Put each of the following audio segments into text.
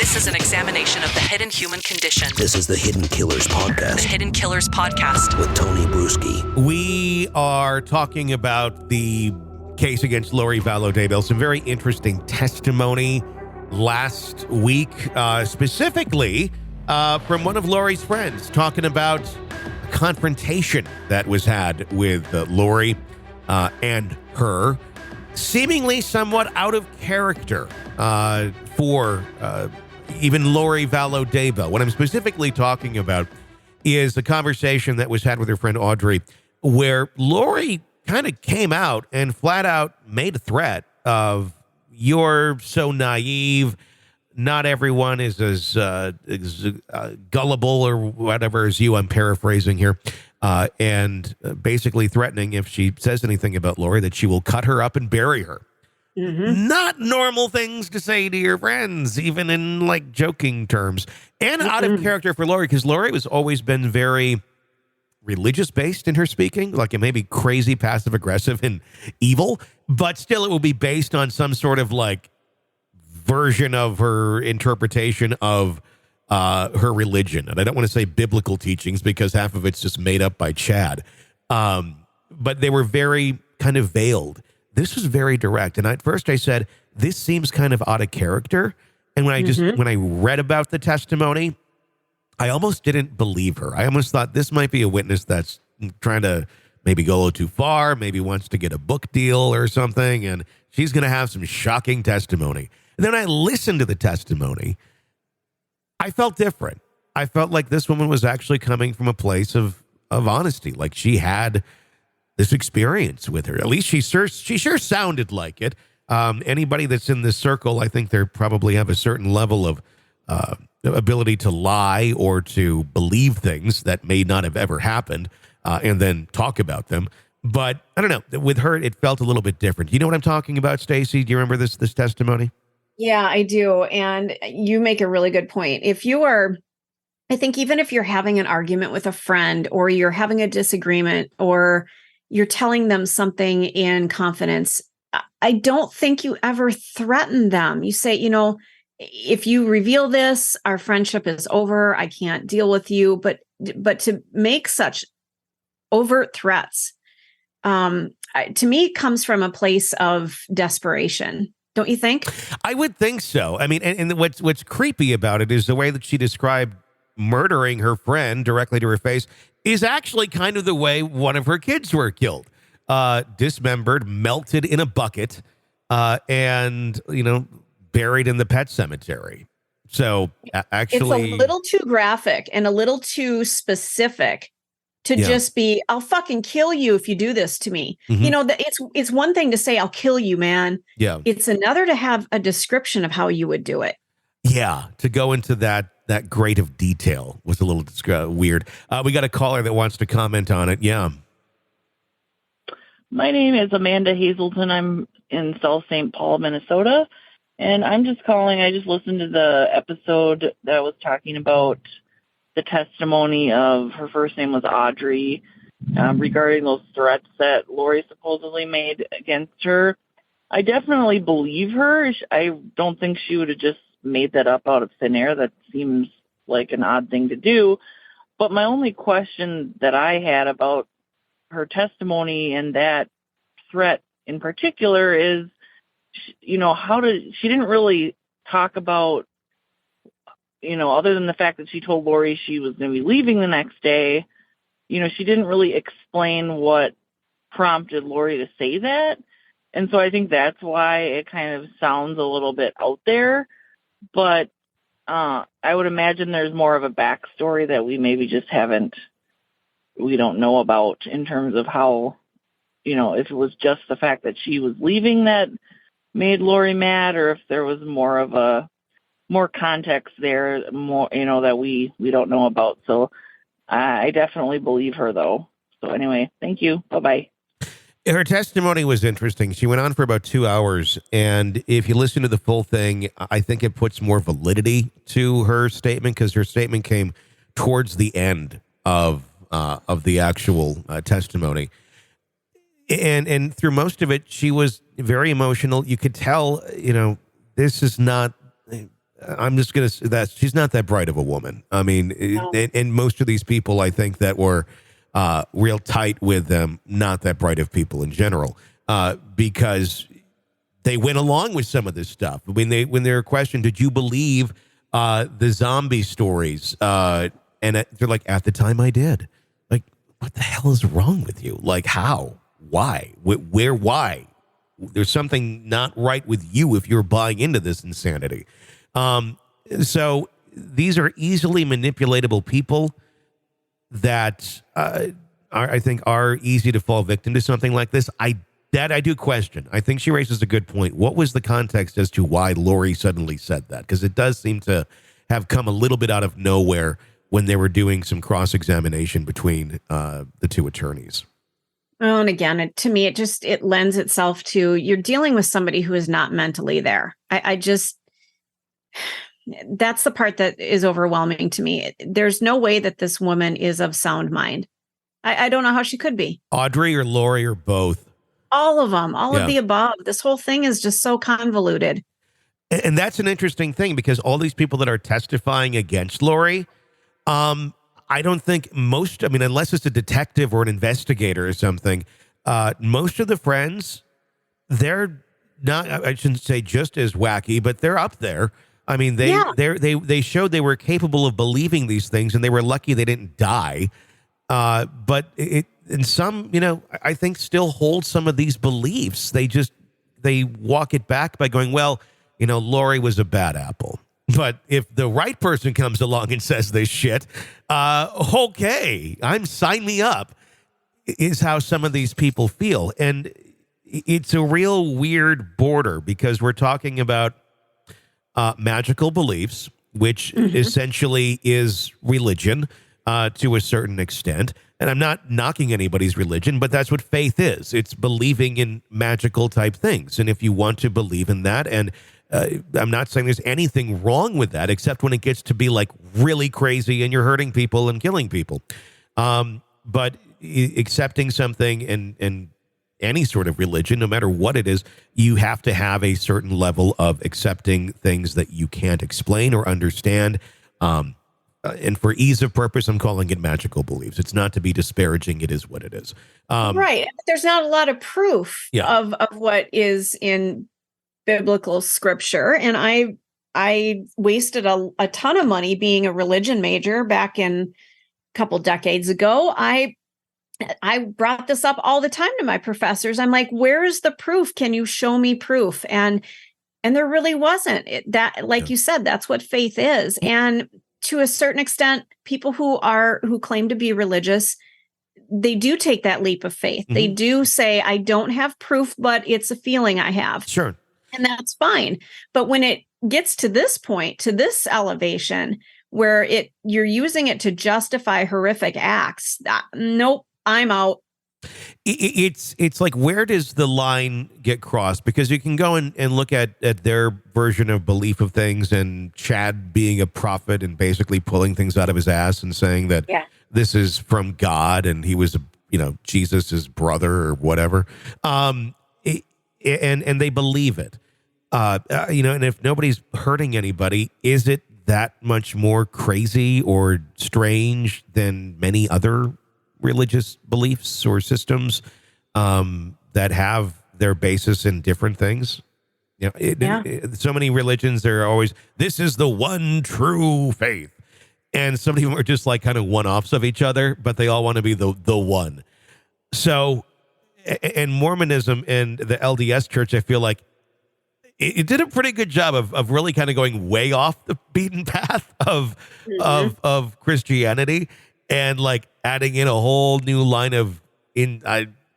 This is an examination of the hidden human condition. This is the Hidden Killers Podcast. The Hidden Killers Podcast. With Tony Bruschi. We are talking about the case against Lori Vallow Daybell. Some very interesting testimony last week, specifically from one of Lori's friends, talking about a confrontation that was had with Lori and her, seemingly somewhat out of character for even Lori Vallow Daybell. What I'm specifically talking about is the conversation that was had with her friend Audrey, where Lori kind of came out and flat out made a threat of, "You're so naive. Not everyone is as gullible or whatever as you." I'm paraphrasing here. And basically threatening, if she says anything about Lori, that she will cut her up and bury her. Mm-hmm. Not normal things to say to your friends, even in like joking terms. And out of character for Lori, because Lori has always been very religious based in her speaking, like it may be crazy, passive aggressive and evil, but still it will be based on some sort of like version of her interpretation of her religion. And I don't want to say biblical teachings because half of it's just made up by Chad. But they were very kind of veiled. This was very direct. And at first I said, this seems kind of out of character. And when I read about the testimony, I almost didn't believe her. I almost thought this might be a witness that's trying to maybe go a little too far, maybe wants to get a book deal or something. And she's going to have some shocking testimony. And then I listened to the testimony. I felt different. I felt like this woman was actually coming from a place of honesty. Like she had this experience with her. At least she sure sounded like it. Anybody that's in this circle, I think they probably have a certain level of ability to lie or to believe things that may not have ever happened and then talk about them. But I don't know. With her, it felt a little bit different. You know what I'm talking about, Stacey? Do you remember this testimony? Yeah, I do. And you make a really good point. I think even if you're having an argument with a friend or you're having a disagreement or you're telling them something in confidence, I don't think you ever threaten them. You say, if you reveal this, our friendship is over. I can't deal with you. But to make such overt threats, to me, comes from a place of desperation. Don't you think? I would think so. I mean, and what's creepy about it is the way that she described murdering her friend directly to her face is actually kind of the way one of her kids were killed. Dismembered, melted in a bucket, and, buried in the pet cemetery. So actually, it's a little too graphic and a little too specific to just be, "I'll fucking kill you if you do this to me." Mm-hmm. It's one thing to say, "I'll kill you, man." Yeah. It's another to have a description of how you would do it. Yeah. To go into that grade of detail was a little weird. We got a caller that wants to comment on it. Yeah. My name is Amanda Hazelton. I'm in South St. Paul, Minnesota. And I'm just calling. I just listened to the episode that was talking about the testimony of, her first name was Audrey, regarding those threats that Lori supposedly made against her. I definitely believe her. I don't think she would have just made that up out of thin air. That seems like an odd thing to do. But my only question that I had about her testimony and that threat in particular is, she didn't really talk about, other than the fact that she told Lori she was going to be leaving the next day, she didn't really explain what prompted Lori to say that. And so I think that's why it kind of sounds a little bit out there. But I would imagine there's more of a backstory that we maybe just we don't know about in terms of how, if it was just the fact that she was leaving that made Lori mad, or if there was more context there, that we don't know about. So I definitely believe her, though. So anyway, thank you. Bye-bye. Her testimony was interesting. She went on for about 2 hours, and if you listen to the full thing, I think it puts more validity to her statement, because her statement came towards the end of the actual testimony. And through most of it, she was very emotional. You could tell, this is not I'm just going to say that she's not that bright of a woman. I mean, and most of these people, I think, that were real tight with them, not that bright of people in general, because they went along with some of this stuff. When they were questioned, did you believe the zombie stories? And they're like, at the time I did. Like, what the hell is wrong with you? Like, how? Why? Where? Why? There's something not right with you if you're buying into this insanity. So these are easily manipulatable people that I think are easy to fall victim to something like this. I do question. I think she raises a good point. What was the context as to why Lori suddenly said that? Because it does seem to have come a little bit out of nowhere when they were doing some cross-examination between the two attorneys. Oh, and again, to me, it lends itself to you're dealing with somebody who is not mentally there. That's the part that is overwhelming to me. There's no way that this woman is of sound mind. I don't know how she could be. Audrey or Lori or both. All of them, all of the above. This whole thing is just so convoluted. And that's an interesting thing because all these people that are testifying against Lori, I don't think unless it's a detective or an investigator or something, most of the friends, they're not, I shouldn't say just as wacky, but they're up there. I mean, they showed they were capable of believing these things, and they were lucky they didn't die. But some, I think still hold some of these beliefs. They walk it back by going, well, Lori was a bad apple. But if the right person comes along and says this shit, okay, sign me up, is how some of these people feel. And it's a real weird border because we're talking about magical beliefs, which essentially is religion to a certain extent. And I'm not knocking anybody's religion, but that's what faith is. It's believing in magical type things. And if you want to believe in that, and I'm not saying there's anything wrong with that, except when it gets to be like really crazy and you're hurting people and killing people. But accepting something and any sort of religion, no matter what it is, you have to have a certain level of accepting things that you can't explain or understand. And for ease of purpose, I'm calling it magical beliefs. It's not to be disparaging. It is what it is. Right. There's not a lot of proof of what is in biblical scripture. And I wasted a ton of money being a religion major back in a couple decades ago. I brought this up all the time to my professors. I'm like, where's the proof? Can you show me proof? And there really wasn't. You said, that's what faith is. And to a certain extent, people who claim to be religious, they do take that leap of faith. Mm-hmm. They do say, I don't have proof, but it's a feeling I have. Sure. And that's fine. But when it gets to this point, to this elevation, where you're using it to justify horrific acts, nope. I'm out. It's like, where does the line get crossed? Because you can go and look at their version of belief of things, and Chad being a prophet and basically pulling things out of his ass and saying that this is from God and he was, Jesus' brother or whatever. And they believe it. And if nobody's hurting anybody, is it that much more crazy or strange than many other religious beliefs or systems that have their basis in different things? So many religions, they're always, this is the one true faith. And some of them are just like kind of one-offs of each other, but they all want to be the one. So, and Mormonism and the LDS Church, I feel like it did a pretty good job of really kind of going way off the beaten path of Christianity, and like adding in a whole new line of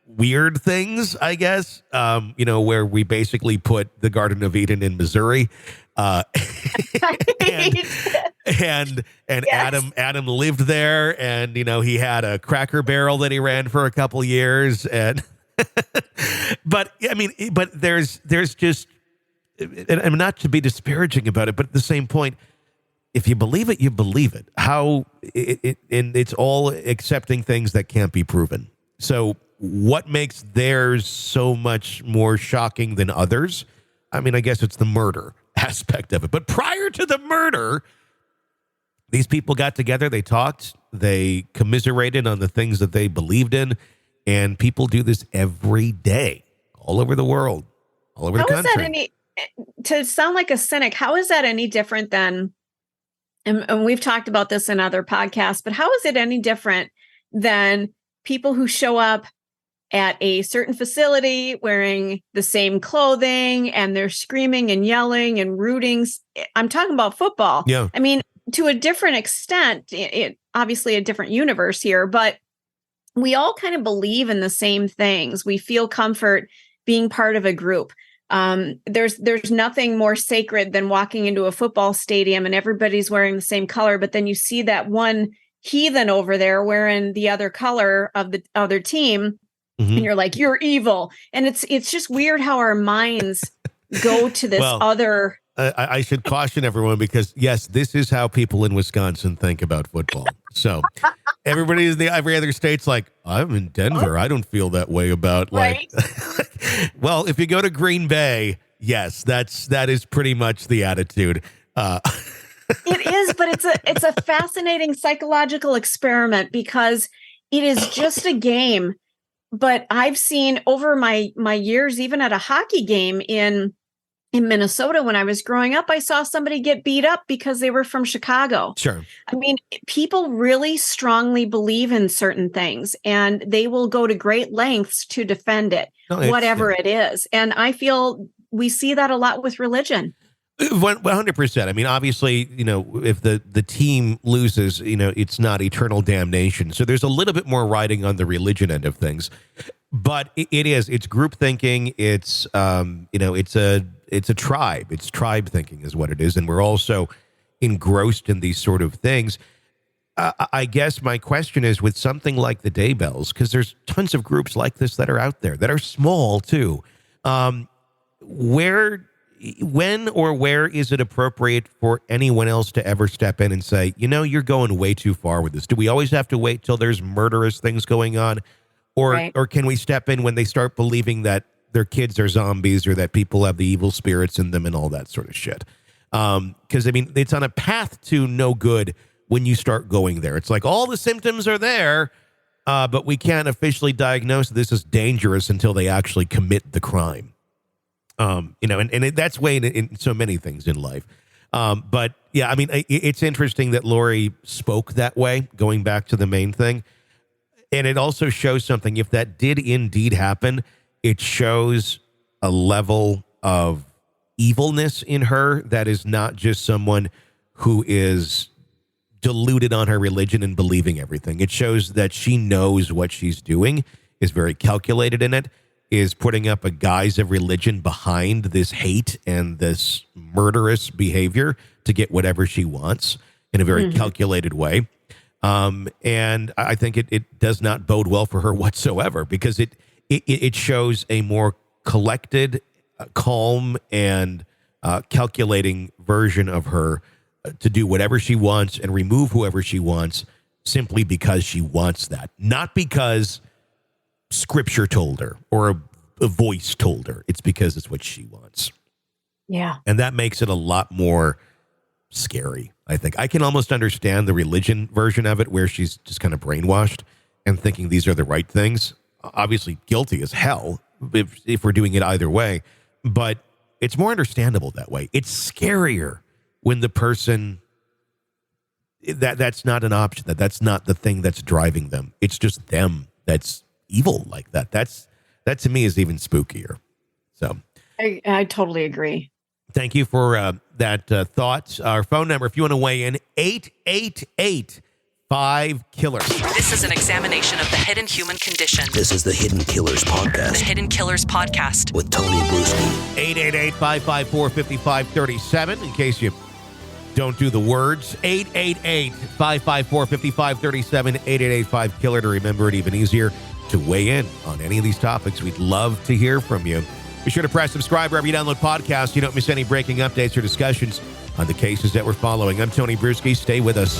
weird things, I guess, where we basically put the Garden of Eden in Missouri. And yes. Adam lived there, and, he had a Cracker Barrel that he ran for a couple years. And but there's just, and I'm not to be disparaging about it, but at the same point, if you believe it, you believe it. And it's all accepting things that can't be proven. So what makes theirs so much more shocking than others? I mean, I guess it's the murder. aspect of it. But prior to the murder, these people got together, they talked, they commiserated on the things that they believed in, and people do this every day, all over the world, all over the country. How is that to sound like a cynic, how is that any different than, and we've talked about this in other podcasts, but how is it any different than people who show up at a certain facility wearing the same clothing and they're screaming and yelling and rooting? I'm talking about football. Yeah. I mean, to a different extent, it obviously a different universe here, but we all kind of believe in the same things. We feel comfort being part of a group. There's nothing more sacred than walking into a football stadium and everybody's wearing the same color, but then you see that one heathen over there wearing the other color of the other team, and you're like, you're evil. And it's just weird how our minds go to this other. I should caution everyone because, yes, this is how people in Wisconsin think about football. So everybody in every other state's like, I'm in Denver. I don't feel that way about right. Well, if you go to Green Bay, yes, that is pretty much the attitude. It is, but it's a fascinating psychological experiment because it is just a game. But I've seen over my years, even at a hockey game in Minnesota, when I was growing up, I saw somebody get beat up because they were from Chicago. Sure. I mean, people really strongly believe in certain things and they will go to great lengths to defend it, whatever it is. And I feel we see that a lot with religion. 100%. I mean, obviously, if the team loses, it's not eternal damnation. So there's a little bit more riding on the religion end of things. But it's group thinking. It's a tribe. It's tribe thinking is what it is. And we're also engrossed in these sort of things. I guess my question is with something like the Daybells, because there's tons of groups like this that are out there that are small too. When or where is it appropriate for anyone else to ever step in and say, you're going way too far with this? Do we always have to wait till there's murderous things going on? Or can we step in when they start believing that their kids are zombies or that people have the evil spirits in them and all that sort of shit? Because, it's on a path to no good when you start going there. It's like all the symptoms are there, but we can't officially diagnose this as dangerous until they actually commit the crime. And that's way in so many things in life. But yeah, it's interesting that Lori spoke that way, going back to the main thing. And it also shows something. If that did indeed happen, it shows a level of evilness in her that is not just someone who is deluded on her religion and believing everything. It shows that she knows what she's doing, is very calculated in it, is putting up a guise of religion behind this hate and this murderous behavior to get whatever she wants in a very calculated way. And I think it does not bode well for her whatsoever because it shows a more collected, calm, and calculating version of her to do whatever she wants and remove whoever she wants simply because she wants that, not because Scripture told her or a voice told her. It's because it's what she wants. Yeah. And that makes it a lot more scary, I think. I can almost understand the religion version of it where she's just kind of brainwashed and thinking these are the right things. Obviously guilty as hell if we're doing it either way. But it's more understandable that way. It's scarier when the person that's not an option, that's not the thing that's driving them. It's just them that's evil like that. That to me is even spookier. So I totally agree. Thank you for that thoughts. Our phone number, if you want to weigh in, 888-5-KILLER. This is an examination of the hidden human condition. This is the Hidden Killers Podcast. The Hidden Killers Podcast. With Tony Bruschi. 888-554-5537. In case you don't do the words, 888-554-5537. 888-5-KILLER to remember it even easier. To weigh in on any of these topics. We'd love to hear from you. Be sure to press subscribe wherever you download podcasts. You don't miss any breaking updates or discussions on the cases that we're following. I'm Tony Bruschi. Stay with us.